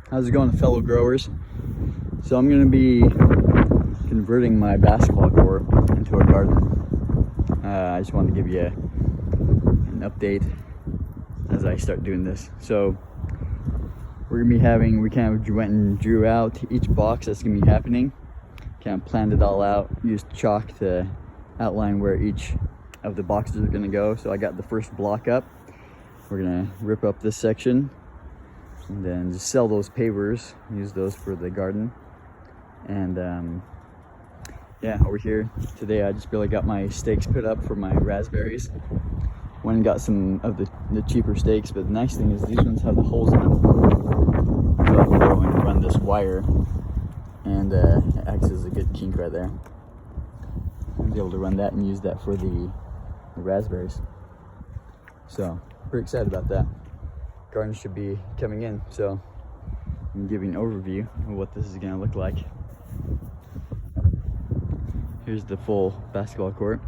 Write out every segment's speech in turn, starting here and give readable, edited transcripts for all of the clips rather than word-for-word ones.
How's it going, fellow growers? So I'm gonna be converting my basketball court into a garden. I just wanted to give you an update as I start doing this. So we're gonna be having, we kind of went and drew out each box that's gonna be happening, kind of planned it all out, used chalk to outline where each of the boxes are gonna go. So I got the first block up. We're gonna rip up this section and then just sell those pavers, use those for the garden. And yeah, over here today I just barely got my stakes put up for my raspberries. Went and got some of the cheaper stakes, but the nice thing is these ones have the holes in them, so I can go and run this wire, and it acts as a good kink right there. I'll be able to run that and use that for the raspberries. So pretty excited about that. Garden should be coming in, so I'm giving an overview of what this is going to look like. Here's the full basketball court.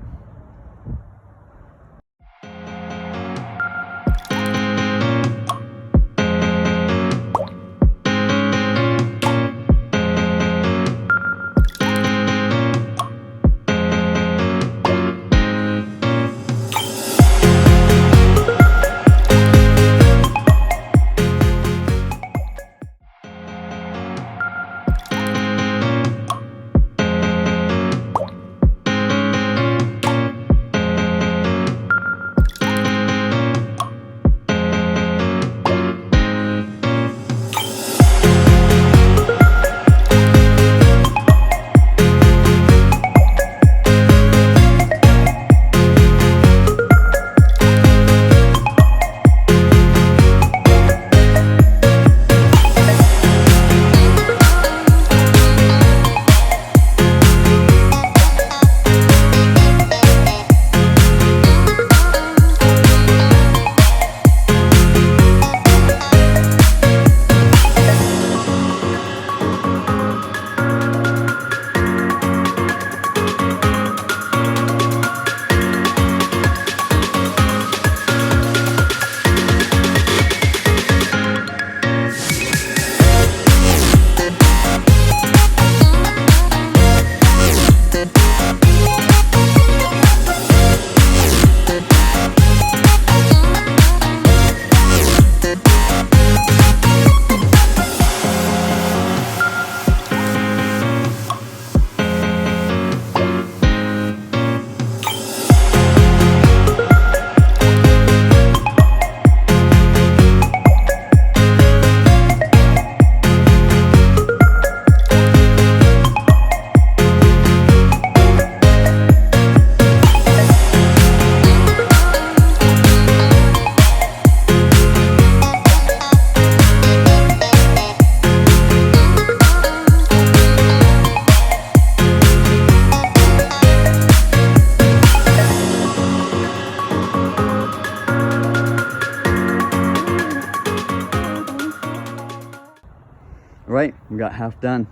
Right, we got half done.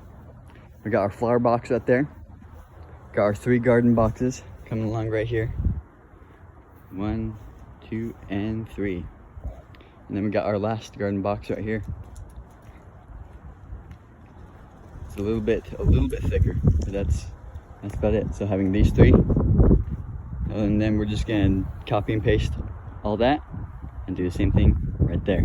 We got our flower box right there. Got our 3 garden boxes coming along right here. 1, 2, and 3. And then we got our last garden box right here. It's a little bit thicker, but that's about it. So having these 3, and then we're just gonna copy and paste all that and do the same thing right there.